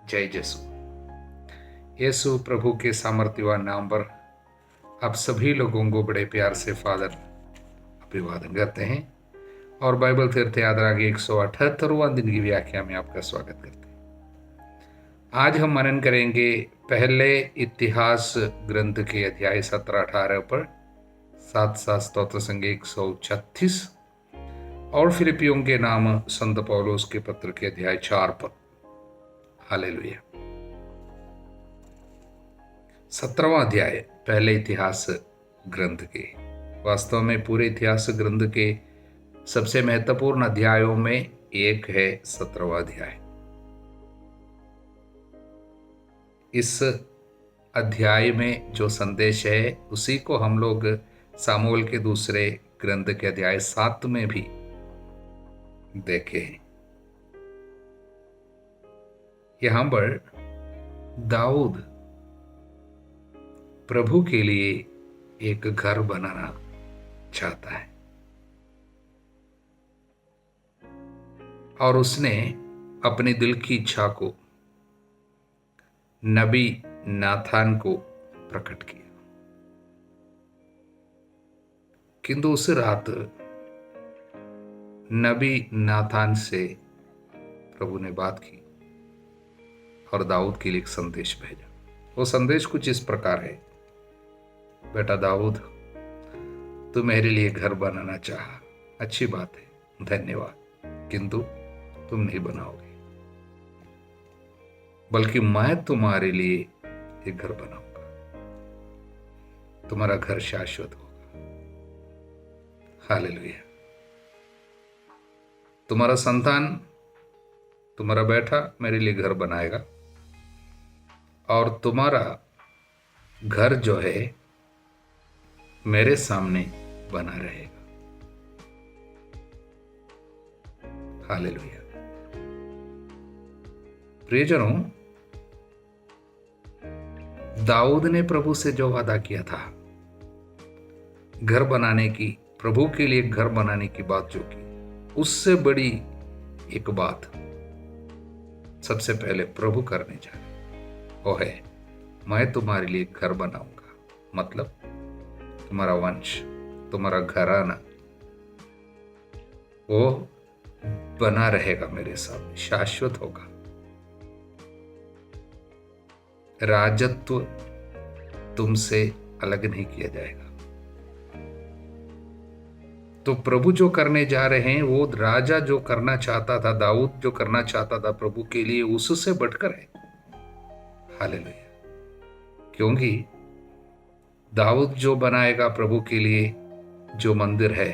जय यीशु। यीशु प्रभु के सामर्थ्यवान नाम पर आप सभी लोगों को बड़े प्यार से फादर अभिवादन करते हैं और बाइबल तीर्थ यात्रा के 178वां दिन की व्याख्या में आपका स्वागत करते हैं। आज हम मनन करेंगे पहले इतिहास ग्रंथ के अध्याय 17-18 पर, साथ साथ स्तोत्र संग 136 और फिलिपियों के नाम संत पौलुस के पत्र के अध्याय 4 पर। हालेलुया। 17वां अध्याय पहले इतिहास ग्रंथ के, वास्तव में पूरे इतिहास ग्रंथ के सबसे महत्वपूर्ण अध्यायों में एक है 17वां अध्याय। इस अध्याय में जो संदेश है उसी को हम लोग सामुएल के दूसरे ग्रंथ के अध्याय 7 में भी देखे हैं। यहां पर दाऊद प्रभु के लिए एक घर बनाना चाहता है और उसने अपने दिल की इच्छा को नबी नाथान को प्रकट किया। किंतु उस रात नबी नाथान से प्रभु ने बात की और दाऊद के लिए एक संदेश भेजा। वो संदेश कुछ इस प्रकार है, बेटा दाऊद, तू मेरे लिए घर बनाना चाहा, अच्छी बात है, धन्यवाद, किंतु तुम नहीं बनाओगे, बल्कि मैं तुम्हारे लिए एक घर बनाऊंगा। तुम्हारा घर शाश्वत होगा। हालेलुया। तुम्हारा संतान, तुम्हारा बेटा मेरे लिए घर बनाएगा और तुम्हारा घर जो है मेरे सामने बना रहेगा। हालेलुया। प्रियजनों, दाऊद ने प्रभु से जो वादा किया था घर बनाने की, प्रभु के लिए घर बनाने की बात जो की, उससे बड़ी एक बात सबसे पहले प्रभु करने जा रहे, वो है मैं तुम्हारे लिए घर बनाऊंगा। मतलब तुम्हारा वंश, तुम्हारा घराना वो बना रहेगा मेरे सामने, शाश्वत होगा। राजत्व तुमसे अलग नहीं किया जाएगा। तो प्रभु जो करने जा रहे हैं, वो राजा जो करना चाहता था, दाऊद जो करना चाहता था प्रभु के लिए, उससे बढ़कर है। हालेलुया। क्योंकि दाऊद जो बनाएगा प्रभु के लिए जो मंदिर है,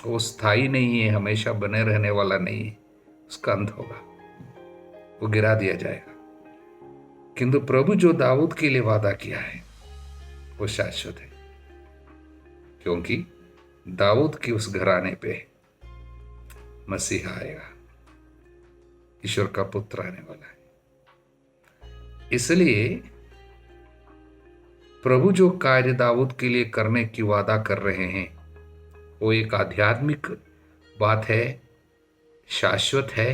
वो स्थायी नहीं है, हमेशा बने रहने वाला नहीं है, उसका अंत होगा, वो गिरा दिया जाएगा। किंतु प्रभु जो दाऊद के लिए वादा किया है वो शाश्वत है, क्योंकि दाऊद की उस घराने पे मसीहा आएगा, ईश्वर का पुत्र आने वाला है। इसलिए प्रभु जो कार्य दाऊद के लिए करने की वादा कर रहे हैं वो एक आध्यात्मिक बात है, शाश्वत है,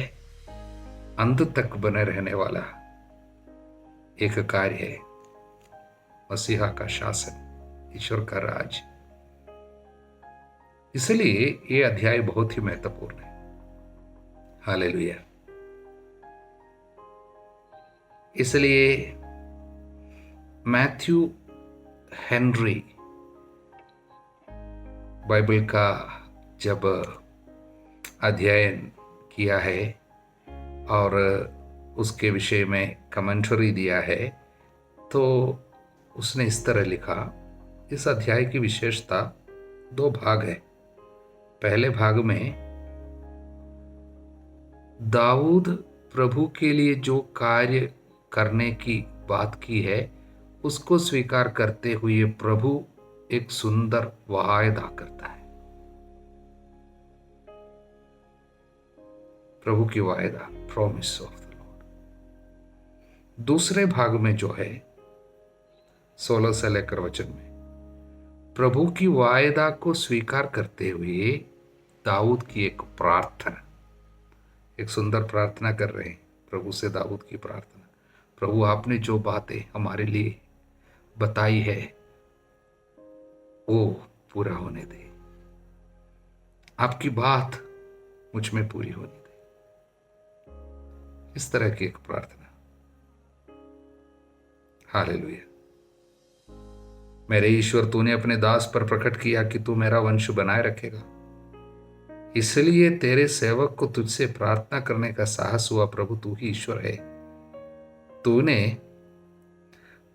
अंत तक बने रहने वाला एक कार्य है, मसीहा का शासन, ईश्वर का राज। इसलिए ये अध्याय बहुत ही महत्वपूर्ण है। हालेलुया। इसलिए मैथ्यू हेनरी बाइबल का जब अध्ययन किया है और उसके विषय में कमेंटरी दिया है, तो उसने इस तरह लिखा, इस अध्याय की विशेषता 2 भाग है। पहले भाग में दाऊद प्रभु के लिए जो कार्य करने की बात की है उसको स्वीकार करते हुए प्रभु एक सुंदर वायदा करता है। प्रभु की वायदा, प्रॉमिस ऑफ द लॉर्ड। दूसरे भाग में जो है 16 से लेकर वचन में, प्रभु की वायदा को स्वीकार करते हुए दाऊद की एक प्रार्थना, एक सुंदर प्रार्थना कर रहे हैं प्रभु से दाऊद की प्रार्थना, प्रभु आपने जो बातें हमारे लिए बताई है वो पूरा होने दे। आपकी बात मुझ में पूरी होने दे। इस तरह की एक प्रार्थना। हालेलुया। मेरे ईश्वर, तूने अपने दास पर प्रकट किया कि तू मेरा वंश बनाए रखेगा, इसलिए तेरे सेवक को तुझसे प्रार्थना करने का साहस हुआ। प्रभु तू ही ईश्वर है। तूने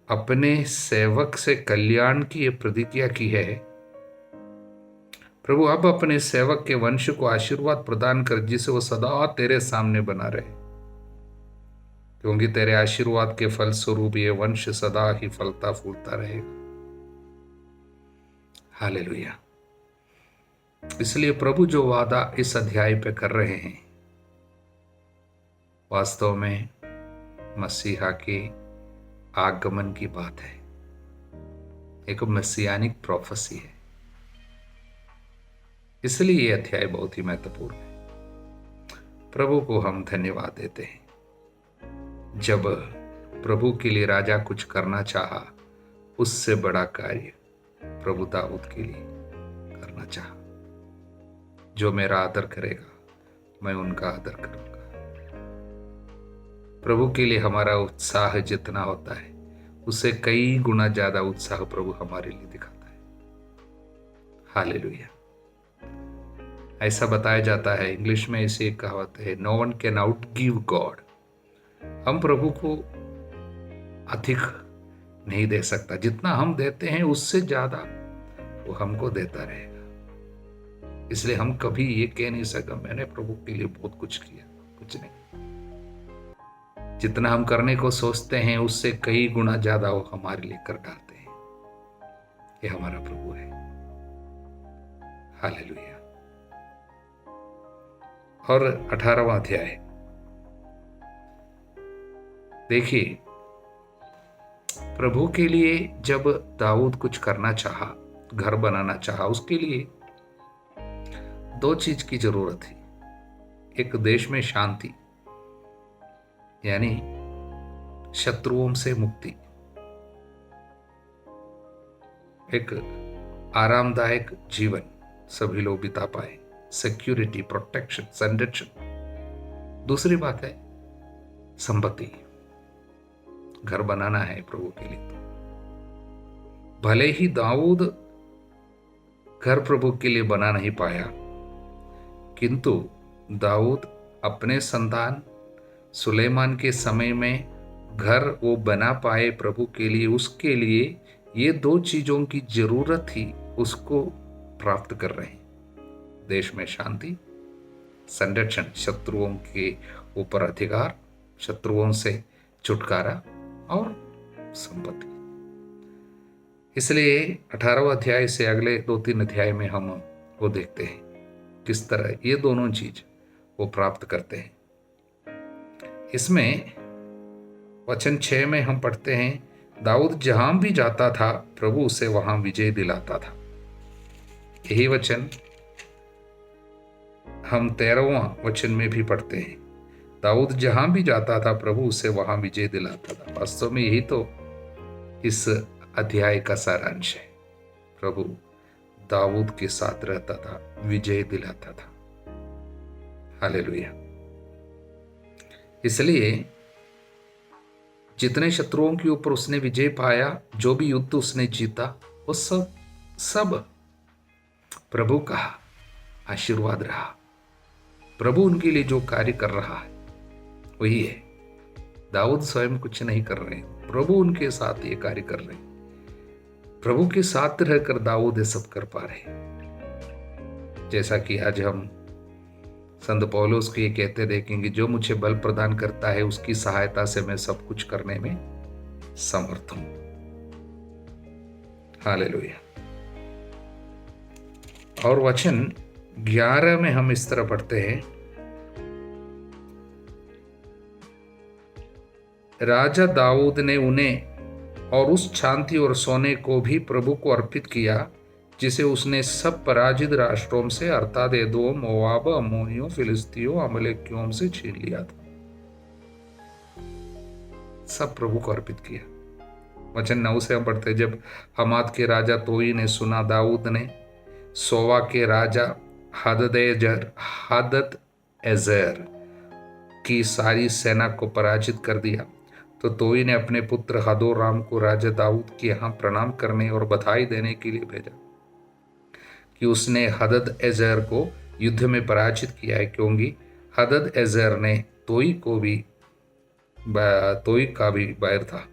अपने सेवक से कल्याण की यह प्रतिज्ञा की है। प्रभु अब अपने सेवक के वंश को आशीर्वाद प्रदान कर, जिसे वो सदा तेरे सामने बना रहे, क्योंकि तेरे आशीर्वाद के फल स्वरूप ये वंश सदा ही फलता फूलता रहेगा। हालेलुया। इसलिए प्रभु जो वादा इस अध्याय पे कर रहे हैं, वास्तव में मसीहा के आगमन की बात है। एक मसीहानिक प्रोफेसी है। इसलिए यह अध्याय बहुत ही महत्वपूर्ण है। प्रभु को हम धन्यवाद देते हैं। जब प्रभु के लिए राजा कुछ करना चाहा, उससे बड़ा कार्य प्रभु दाऊद के लिए करना चाहा। जो मेरा आदर करेगा, मैं उनका आदर करूंगा। प्रभु के लिए हमारा उत्साह जितना होता है, उससे कई गुना ज्यादा उत्साह प्रभु हमारे लिए दिखाता है। हालेलुया। ऐसा बताया जाता है, इंग्लिश में ऐसे एक कहावत है, no one can out give God. हम प्रभु को अधिक नहीं दे सकता। जितना हम देते हैं उससे ज्यादा वो हमको देता रहेगा। इसलिए हम कभी ये कह नहीं सकते मैंने प्रभु के लिए बहुत कुछ किया। कुछ नहीं। जितना हम करने को सोचते हैं उससे कई गुना ज्यादा वो हमारे लिए कर डालते हैं। ये हमारा प्रभु है। हालेलुया। और 18वां अध्याय देखिए, प्रभु के लिए जब दाऊद कुछ करना चाहा, घर बनाना चाहा, उसके लिए दो चीज की जरूरत थी। एक देश में शांति, यानी शत्रुओं से मुक्ति, एक आरामदायक जीवन सभी लोग बिता पाए, सिक्योरिटी, प्रोटेक्शन, संरक्षण। दूसरी बात है संपत्ति। घर बनाना है प्रभु के लिए। तो भले ही दाऊद घर प्रभु के लिए बना नहीं पाया, किंतु दाऊद अपने संतान सुलेमान के समय में घर वो बना पाए प्रभु के लिए। उसके लिए ये दो चीजों की जरूरत थी, उसको प्राप्त कर रहे हैं। देश में शांति, संरक्षण, शत्रुओं के ऊपर अधिकार, शत्रुओं से छुटकारा और संपत्ति। इसलिए 18वां अध्याय से अगले 2-3 अध्याय में हम वो देखते हैं किस तरह ये दोनों चीज वो प्राप्त करते हैं। इसमें वचन 6 में हम पढ़ते हैं, दाऊद जहां भी जाता था प्रभु उसे वहां विजय दिलाता था। यही वचन हम 13वां वचन में भी पढ़ते हैं, दाऊद जहां भी जाता था प्रभु उसे वहां विजय दिलाता था। वास्तव में यही तो इस अध्याय का सारांश है। प्रभु दाऊद के साथ रहता था, विजय दिलाता था। हालेलुया। इसलिए जितने शत्रुओं के ऊपर उसने विजय पाया, जो भी युद्ध उसने जीता, वो सब प्रभु का आशीर्वाद रहा। प्रभु उनके लिए जो कार्य कर रहा है वही है। दाऊद स्वयं कुछ नहीं कर रहे हैं, प्रभु उनके साथ ये कार्य कर रहे हैं। प्रभु के साथ रहकर दाऊद ये सब कर पा रहे। जैसा कि आज हम संत पौलुस को ये कहते देखेंगे, जो मुझे बल प्रदान करता है उसकी सहायता से मैं सब कुछ करने में समर्थ हूं। हालेलुया। और वचन 11 में हम इस तरह पढ़ते हैं, राजा दाऊद ने उन्हें और उस चांदी और सोने को भी प्रभु को अर्पित किया, जिसे उसने सब पराजित राष्ट्रों से अर्थात एदोम, मोआब, अम्मोनियों, फिलिस्तियों, अमलेकियों से छीन लिया था। सब प्रभु को अर्पित किया। वचन 9 से हम पढ़ते हैं, जब हमात के राजा तोई ने सुना दाऊद ने सोवा के राजा हदद-एजेर की सारी सेना को पराजित कर दिया, तो तोई ने अपने पुत्र हदोराम को राजा दाऊद के यहाँ प्रणाम करने और बधाई देने के लिए भेजा कि उसने हदद-एजेर को युद्ध में पराजित किया है, क्योंकि हदद-एजेर ने तोई का भी बैर था।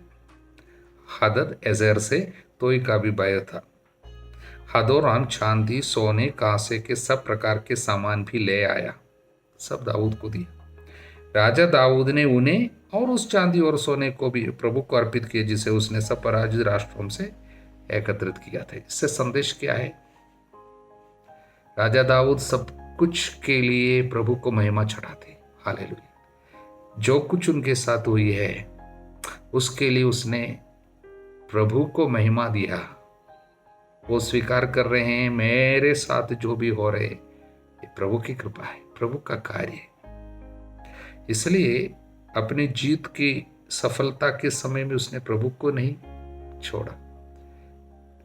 हदद-एजेर से तोई का भी बैर था। हदोराम चांदी, सोने, कांसे के सब प्रकार के सामान भी ले आया, सब दाऊद को दिया। राजा दाऊद ने उन्हें और उस चांदी और सोने को भी प्रभु को अर्पित किया, जिसे उसने सब पराजित राष्ट्रों से एकत्रित किया था। इससे संदेश क्या है? राजा दाऊद सब कुछ के लिए प्रभु को महिमा चढ़ाते। हालेलुया। जो कुछ उनके साथ हुई है उसके लिए उसने प्रभु को महिमा दिया। वो स्वीकार कर रहे हैं, मेरे साथ जो भी हो रहे ये प्रभु की कृपा है, प्रभु का कार्य है। इसलिए अपनी जीत की सफलता के समय में उसने प्रभु को नहीं छोड़ा,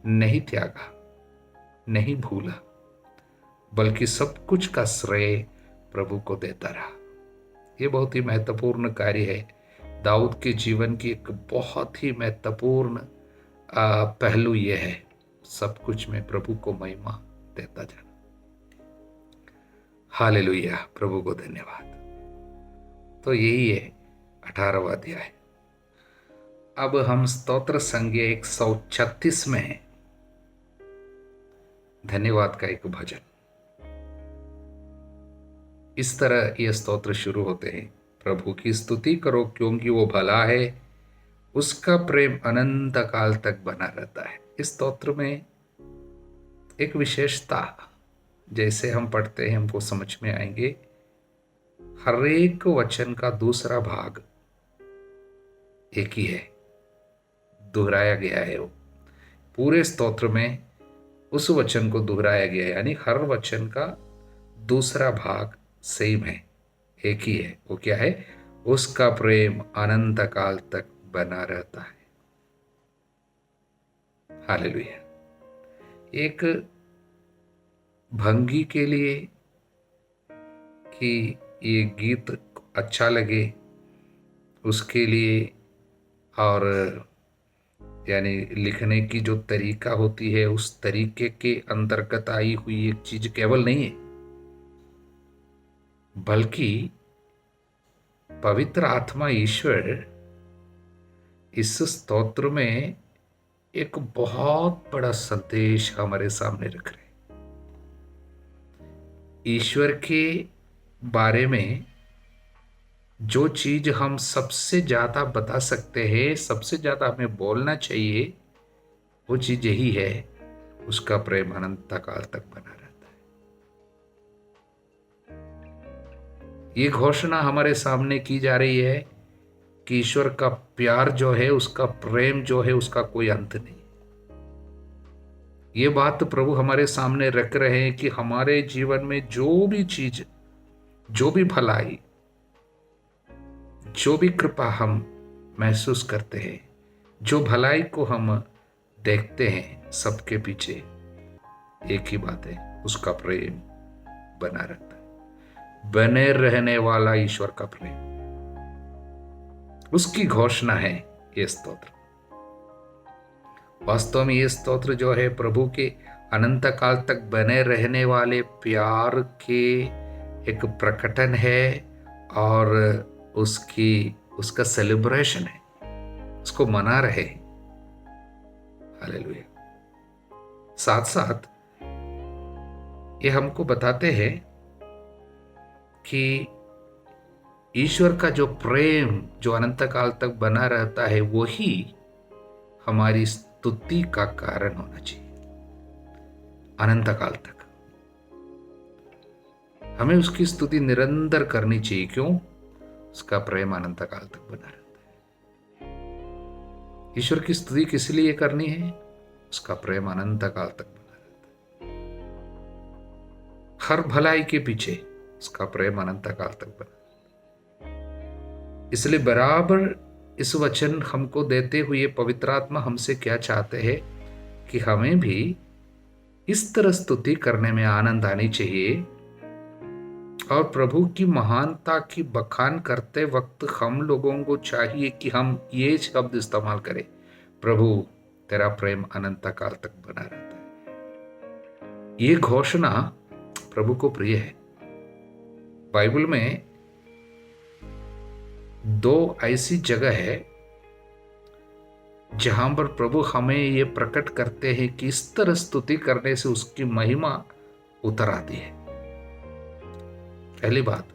नहीं त्यागा, नहीं भूला, बल्कि सब कुछ का श्रेय प्रभु को देता रहा। ये बहुत ही महत्वपूर्ण कार्य है। दाऊद के जीवन की एक बहुत ही महत्वपूर्ण पहलू यह है, सब कुछ में प्रभु को महिमा देता जाना। हालेलुया, प्रभु को धन्यवाद। तो यही है 18वां अध्याय। अब हम स्तोत्र संज्ञा 136 में हैं, धन्यवाद का एक भजन। इस तरह ये स्तोत्र शुरू होते हैं, प्रभु की स्तुति करो क्योंकि वो भला है, उसका प्रेम अनंत काल तक बना रहता है। इस स्तोत्र में एक विशेषता, जैसे हम पढ़ते हैं हमको समझ में आएंगे, हर एक वचन का दूसरा भाग एक ही है, दोहराया गया है। वो पूरे स्तोत्र में उस वचन को दोहराया गया है, यानी हर वचन का दूसरा भाग सेम है, एक ही है। वो क्या है? उसका प्रेम अनंत काल तक बना रहता है। हालेलुया। एक भंगी के लिए कि ये गीत अच्छा लगे उसके लिए, और यानी लिखने की जो तरीका होती है उस तरीके के अंतर्गत आई हुई एक चीज केवल नहीं है, बल्कि पवित्र आत्मा ईश्वर इस स्तोत्र में एक बहुत बड़ा संदेश हमारे सामने रख रहे हैं। ईश्वर के बारे में जो चीज हम सबसे ज्यादा बता सकते हैं, सबसे ज्यादा हमें बोलना चाहिए, वो चीज यही है, उसका प्रेम अनंत काल तक बना रहता है। ये घोषणा हमारे सामने की जा रही है कि ईश्वर का प्यार जो है, उसका प्रेम जो है, उसका कोई अंत नहीं। ये बात प्रभु हमारे सामने रख रहे हैं कि हमारे जीवन में जो भी चीज, जो भी भलाई, जो भी कृपा हम महसूस करते हैं, जो भलाई को हम देखते हैं, सबके पीछे एक ही बात है, उसका प्रेम बना रहता है। बने रहने वाला ईश्वर का प्रेम, उसकी घोषणा है ये स्तोत्र। वास्तव में ये स्तोत्र जो है प्रभु के अनंत काल तक बने रहने वाले प्यार के एक प्रकटन है, और उसका सेलिब्रेशन है, उसको मना रहे। हालेलुया। साथ साथ ये हमको बताते हैं कि ईश्वर का जो प्रेम जो अनंत काल तक बना रहता है, वही हमारी स्तुति का कारण होना चाहिए। अनंत काल तक हमें उसकी स्तुति निरंतर करनी चाहिए। क्यों? उसका प्रेम अनंत काल तक बना रहता है। ईश्वर की स्तुति किस लिए करनी है? उसका प्रेम अनंत काल तक बना रहता है। हर भलाई के पीछे उसका प्रेम अनंत काल तक बना रहता है। इसलिए बराबर इस वचन हमको देते हुए पवित्र आत्मा हमसे क्या चाहते हैं कि हमें भी इस तरह स्तुति करने में आनंद आनी चाहिए, और प्रभु की महानता की बखान करते वक्त हम लोगों को चाहिए कि हम ये शब्द इस्तेमाल करें, प्रभु तेरा प्रेम अनंत काल तक बना रहता है। ये घोषणा प्रभु को प्रिय है। बाइबल में 2 ऐसी जगह है जहां पर प्रभु हमें ये प्रकट करते हैं कि इस तरह स्तुति करने से उसकी महिमा उतर आती है। पहली बात,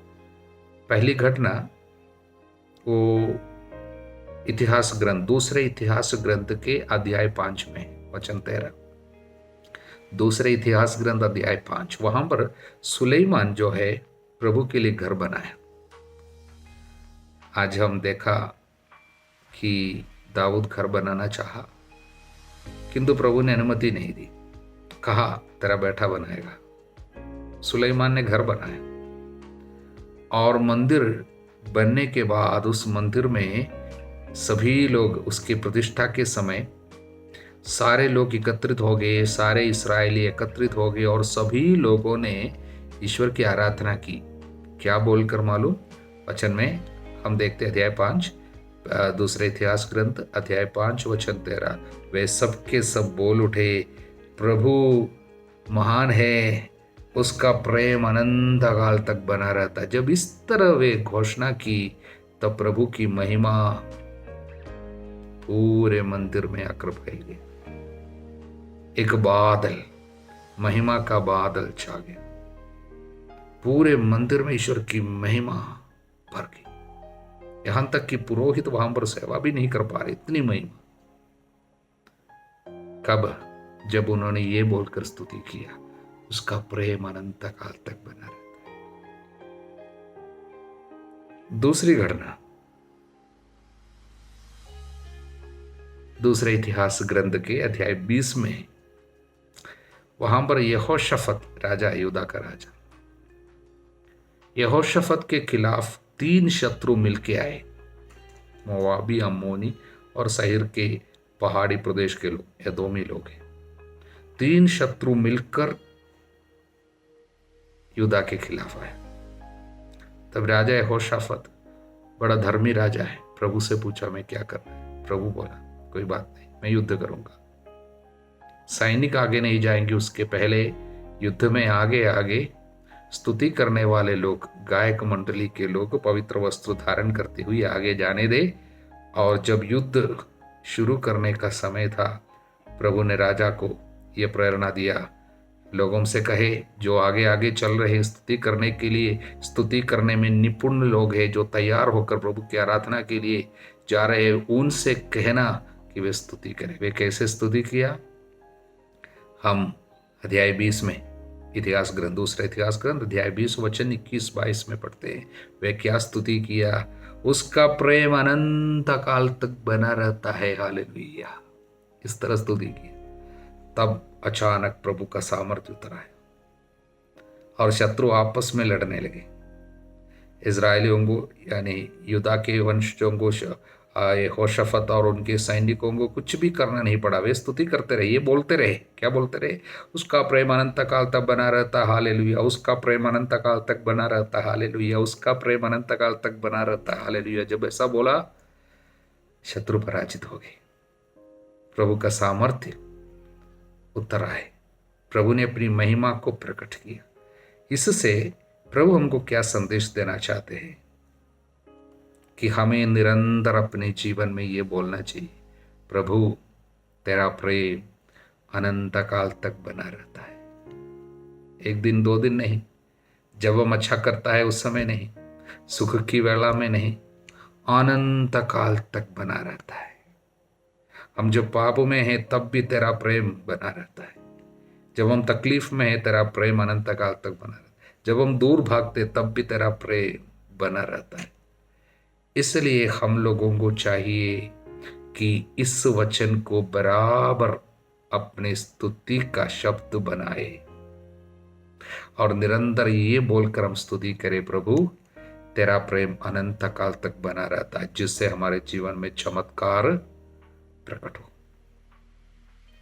पहली घटना वो इतिहास ग्रंथ, दूसरे इतिहास ग्रंथ के अध्याय 5 में वचन 13, दूसरे इतिहास ग्रंथ अध्याय 5, वहां पर सुलेमान जो है प्रभु के लिए घर बनाया। आज हम देखा कि दाऊद घर बनाना चाहा, किंतु प्रभु ने अनुमति नहीं दी, कहा तेरा बेटा बनाएगा। सुलेमान ने घर बनाया, और मंदिर बनने के बाद उस मंदिर में सभी लोग, उसकी प्रतिष्ठा के समय सारे लोग एकत्रित हो गए, सारे इस्राएली एकत्रित हो गए, और सभी लोगों ने ईश्वर की आराधना की। क्या बोलकर मालूम? वचन में हम देखते अध्याय 5, दूसरे इतिहास ग्रंथ अध्याय 5 वचन 13, वे सब के सब बोल उठे, प्रभु महान है, उसका प्रेम अनंत काल तक बना रहता। जब इस तरह वे घोषणा की, तब प्रभु की महिमा पूरे मंदिर में आकर फैल गई। एक बादल, महिमा का बादल छा गया, पूरे मंदिर में ईश्वर की महिमा भर गई, यहां तक कि पुरोहित वहां पर सेवा भी नहीं कर पा रहे, इतनी महिमा। कब? जब उन्होंने ये बोलकर स्तुति किया, उसका प्रेम अनंत काल तक बना रहता है। दूसरी घटना, दूसरे इतिहास ग्रंथ के अध्याय 20 में, वहां पर यहोशफत राजा, यहूदा का राजा, यहोशफत के खिलाफ 3 शत्रु मिलके आए, मोवाबी, अम्मोनी और सहीर के पहाड़ी प्रदेश के लोग, एदोमी लोग हैं। 3 शत्रु मिलकर यहूदा के खिलाफ आए। तब राजा यहोशाफत बड़ा धर्मी राजा है, प्रभु से पूछा मैं क्या करना है? प्रभु बोला कोई बात नहीं, मैं युद्ध करूंगा। सैनिक आगे नहीं जाएंगे, उसके पहले युद्ध में आगे आगे स्तुति करने वाले लोग, गायक मंडली के लोग पवित्र वस्त्र धारण करते हुए आगे जाने दे। और जब युद्ध शुरू करने का समय था, प्रभु ने राजा को यह प्रेरणा दिया, लोगों से कहे जो आगे आगे चल रहे स्तुति करने के लिए, स्तुति करने में निपुण लोग हैं, जो तैयार होकर प्रभु की आराधना के लिए जा रहे हैं, उनसे कहना कि वे स्तुति करें। वे कैसे स्तुति किया? हम अध्याय 20 में, इतिहास ग्रंथ, दूसरा इतिहास ग्रंथ अध्याय 20 वचन 21-22 में पढ़ते हैं। वे क्या स्तुति किया? उसका प्रेम अनंत काल तक बना रहता है, हालेलुया। इस तरह स्तुति की। तब अचानक प्रभु का सामर्थ्य उतरा है और शत्रु आपस में लड़ने लगे। इजरायलियों को, यानी यहूदा के वंशजों को, यहोशाफत और उनके सैनिकों को कुछ भी करना नहीं पड़ा। वे स्तुति करते रहे, ये बोलते रहे, क्या बोलते रहे? उसका प्रेम अनंत काल तक बना रहता, हालेलुया। उसका प्रेम अनंत काल तक बना रहता, हालेलुया। उसका प्रेम अनंत काल तक बना रहता, हालेलुया। जब ऐसा बोला, शत्रु पराजित हो गए। प्रभु का सामर्थ्य उतर आए, प्रभु ने अपनी महिमा को प्रकट किया। इससे प्रभु हमको क्या संदेश देना चाहते हैं कि हमें निरंतर अपने जीवन में ये बोलना चाहिए, प्रभु तेरा प्रेम अनंत काल तक बना रहता है। एक दिन 2 दिन नहीं, जब हम अच्छा करता है उस समय नहीं, सुख की वेला में नहीं, अनंत काल तक बना रहता है। हम जब पाप में हैं तब भी तेरा प्रेम बना रहता है। जब हम तकलीफ में हैं, तेरा प्रेम अनंत काल तक बना रहता है। जब हम दूर भागते तब भी तेरा प्रेम बना रहता है। इसलिए हम लोगों को चाहिए कि इस वचन को बराबर अपने स्तुति का शब्द बनाए और निरंतर ये बोलकर हम स्तुति करें, प्रभु तेरा प्रेम अनंत काल तक बना रहता है, जिससे हमारे जीवन में चमत्कार प्रकट हो।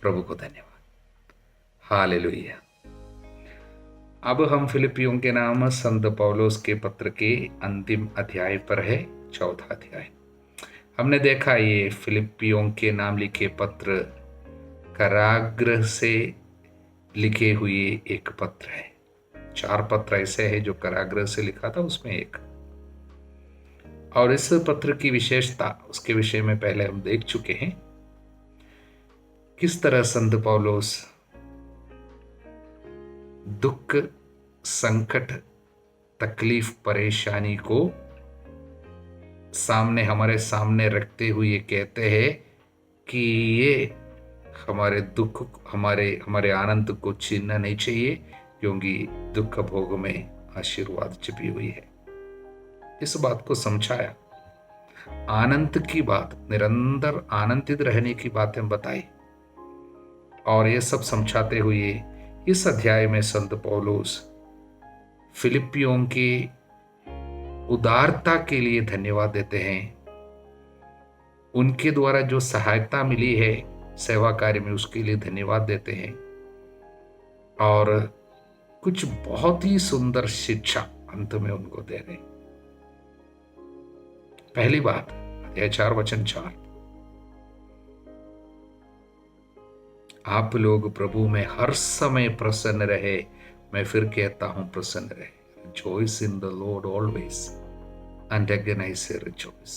प्रभु को धन्यवाद। हालेलुया। अब हम फिलिपियों के नाम संत पौलुस के पत्र के अंतिम अध्याय पर है, 14 अध्याय। हमने देखा ये फिलिपियों के नाम लिखे पत्र कारागृह से लिखे हुए एक पत्र है। 4 पत्र ऐसे हैं जो कारागृह से लिखा था, उसमें एक। और इस पत्र की विशेषता, उसके विषय में पहले हम देख चुके हैं। किस तरह संत पौलुस दुख, संकट, तकलीफ, परेशानी को हमारे सामने रखते हुए कहते हैं कि ये हमारे दुख, हमारे आनंद को छीनना नहीं चाहिए, क्योंकि दुख भोग में आशीर्वाद छिपी हुई है। इस बात को समझाया। आनंद की बात, निरंतर आनंदित रहने की बात हम बताई। और ये सब समझाते हुए इस अध्याय में संत पौलुस फिलिपियों की उदारता के लिए धन्यवाद देते हैं। उनके द्वारा जो सहायता मिली है सेवा कार्य में, उसके लिए धन्यवाद देते हैं। और कुछ बहुत ही सुंदर शिक्षा अंत में उनको दे रहे। पहली बात, अध्याय 4 वचन 4, आप लोग प्रभु में हर समय प्रसन्न रहे। मैं फिर कहता हूं, प्रसन्न रहे। Rejoice in the Lord always. And again I say rejoice.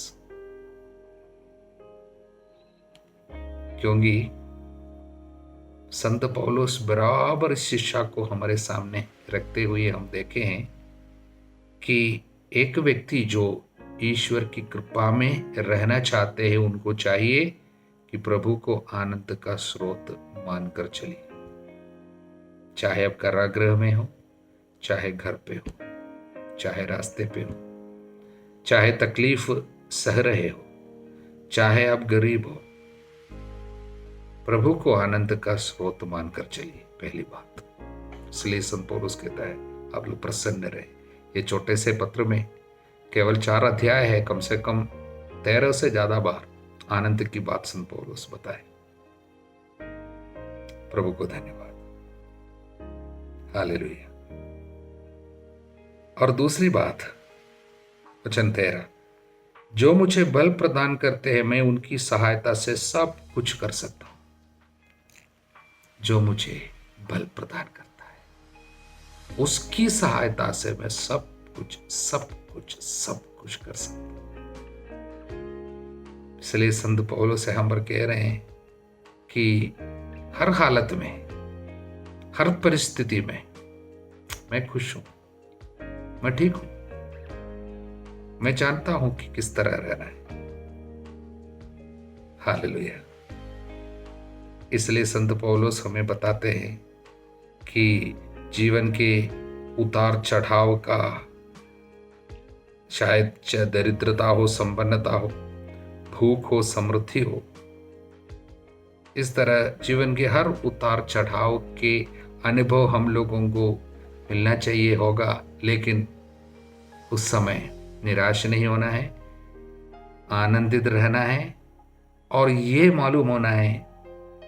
क्योंकि संत पौलुस बराबर इस शिक्षा को हमारे सामने रखते हुए हम देखे हैं कि एक व्यक्ति जो ईश्वर की कृपा में रहना चाहते हैं, उनको चाहिए कि प्रभु को आनंद का स्रोत मानकर चलिए। चाहे आप कारागृह में हो, चाहे घर पे हो, चाहे रास्ते पे हो, चाहे तकलीफ सह रहे हो, चाहे आप गरीब हो, प्रभु को आनंद का स्रोत मानकर चलिए। पहली बात। इसलिए संत पौलुस कहता है आप लोग प्रसन्न रहे। ये छोटे से पत्र में केवल 4 अध्याय है, कम से कम 13 से ज्यादा बार आनंद की बात संत पौलुस बताए। प्रभु को धन्यवाद। हालेलुया। और दूसरी बात, वचन 13, जो मुझे बल प्रदान करते हैं, मैं उनकी सहायता से सब कुछ कर सकता हूं। जो मुझे बल प्रदान करता है, उसकी सहायता से मैं सब कुछ कर सकता हूं। इसलिए संत पौलुस से हम पर कह रहे हैं कि हर हालत में, हर परिस्थिति में मैं खुश हूं, मैं ठीक हूं, मैं जानता हूं कि किस तरह रहना है। हालेलुया। इसलिए संत पौलुस हमें बताते हैं कि जीवन के उतार चढ़ाव का, शायद दरिद्रता हो, संपन्नता हो, भूख हो, समृद्धि हो, इस तरह जीवन के हर उतार चढ़ाव के अनुभव हम लोगों को मिलना चाहिए होगा। लेकिन उस समय निराश नहीं होना है, आनंदित रहना है, और ये मालूम होना है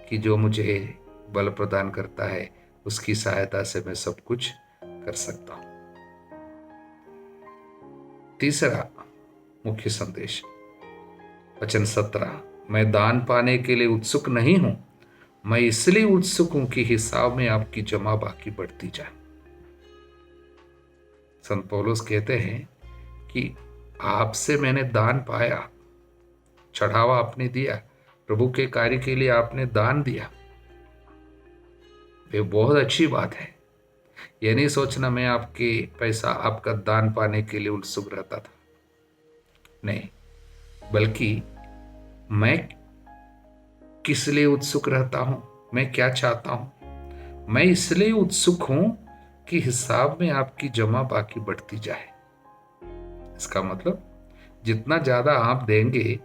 कि जो मुझे बल प्रदान करता है, उसकी सहायता से मैं सब कुछ कर सकता हूं। तीसरा मुख्य संदेश, वचन 17, मैं दान पाने के लिए उत्सुक नहीं हूं, मैं इसलिए उत्सुक हूं कि हिसाब में आपकी जमा बाकी बढ़ती जाए। संत पौलुस कहते हैं कि आपसे मैंने दान पाया, चढ़ावा आपने दिया, प्रभु के कार्य के लिए आपने दान दिया, ये बहुत अच्छी बात है। ये नहीं सोचना मैं आपका दान पाने के लिए उत्सुक रहता था, नहीं, बल्कि मैं किस लिए उत्सुक रहता हूं, मैं क्या चाहता हूं। मैं इसलिए उत्सुक हूं कि हिसाब में आपकी जमा बाकी बढ़ती जाए। इसका मतलब जितना ज्यादा आप देंगे,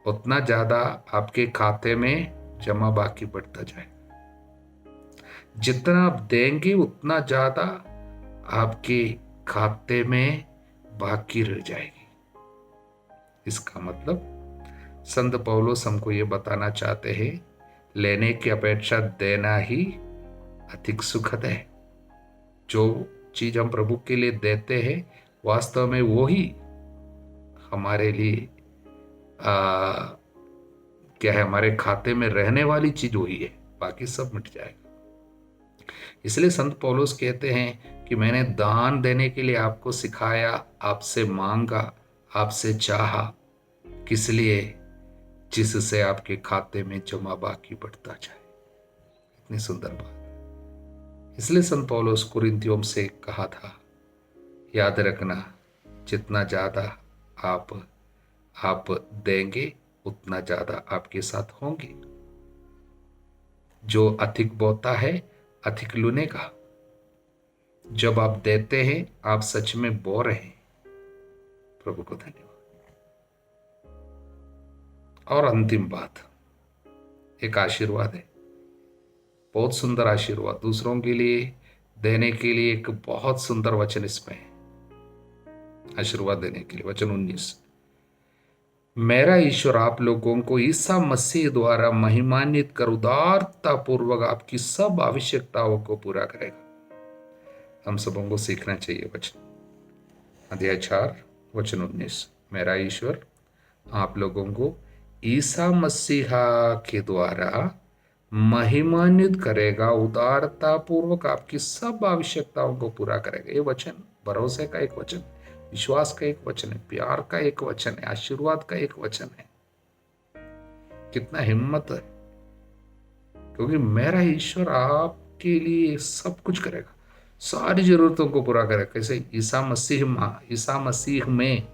उतना ज्यादा आपके खाते में जमा बाकी बढ़ता जाए। जितना आप देंगे, उतना ज्यादा आपके खाते में बाकी रह जाएगी। इसका मतलब संत पौलुस हमको ये बताना चाहते हैं, लेने की अपेक्षा देना ही अधिक सुखद है। जो चीज हम प्रभु के लिए देते हैं वास्तव में वो ही हमारे लिए क्या है, हमारे खाते में रहने वाली चीज वही है, बाकी सब मिट जाएगा। इसलिए संत पौलुस कहते हैं कि मैंने दान देने के लिए आपको सिखाया, आपसे मांगा, आपसे चाहा, किस लिए? जिससे आपके खाते में जमा बाकी बढ़ता जाए। इतनी सुंदर बात। इसलिए संत पौलुस कुरिन्थियों से कहा था, याद रखना, जितना ज्यादा आप देंगे उतना ज्यादा आपके साथ होंगे। जो अधिक बोता है अधिक लूनेगा। जब आप देते हैं आप सच में बो रहे हैं। प्रभु को धन्यवाद। और अंतिम बात, एक आशीर्वाद है, बहुत सुंदर आशीर्वाद, दूसरों के लिए देने के लिए एक बहुत सुंदर वचन इसमें है। आशीर्वाद देने के लिए वचन 19, मेरा ईश्वर आप लोगों को ईसा मसीह द्वारा महिमान्वित कर उदारता पूर्वक आपकी सब आवश्यकताओं को पूरा करेगा। हम सबों को सीखना चाहिए वचन। अध्याय 4 वचन 19, मेरा ईश्वर आप लोगों को ईसा मसीहा के द्वारा महिमान्वित करेगा, उदारता पूर्वक आपकी सब आवश्यकताओं को पूरा करेगा। ये वचन भरोसे का एक वचन, विश्वास का एक वचन है, प्यार का एक वचन है, आशीर्वाद का एक वचन है। कितना हिम्मत है, क्योंकि मेरा ईश्वर आपके लिए सब कुछ करेगा, सारी जरूरतों को पूरा करेगा। कैसे? ईसा मसीह में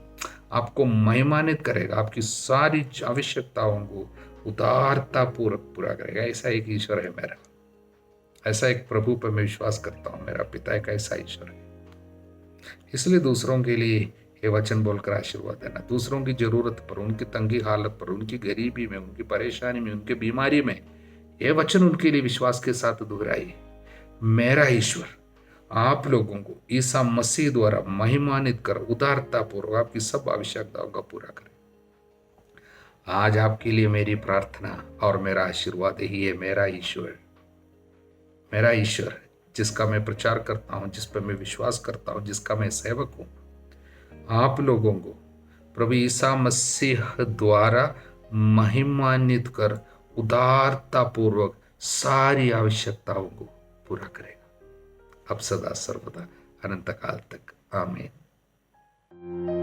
आपको महिमान्वित करेगा, आपकी सारी आवश्यकताओं को उदारता पूर्वक पूरा करेगा। ऐसा एक ईश्वर है मेरा, ऐसा एक प्रभु पर मैं विश्वास करता हूं। मेरा पिता एक ऐसा ईश्वर है। इसलिए दूसरों के लिए ये वचन बोलकर आशीर्वाद देना, दूसरों की जरूरत पर, उनकी तंगी हालत पर, उनकी गरीबी में, उनकी परेशानी में, उनकी बीमारी में, ये वचन उनके लिए विश्वास के साथ दोहराइए। मेरा ईश्वर आप लोगों को ईसा मसीह द्वारा महिमान्वित कर उदारता पूर्वक आपकी सब आवश्यकताओं का पूरा करे। आज आपके लिए मेरी प्रार्थना और मेरा आशीर्वाद यही है। मेरा ईश्वर जिसका मैं प्रचार करता हूं, जिस पर मैं विश्वास करता हूं, जिसका मैं सेवक हूं, आप लोगों को प्रभु ईसा मसीह द्वारा महिमान्वित कर उदारता पूर्वक सारी आवश्यकताओं को पूरा करेगा, अब सदा सर्वदा अनंत काल तक। आमीन।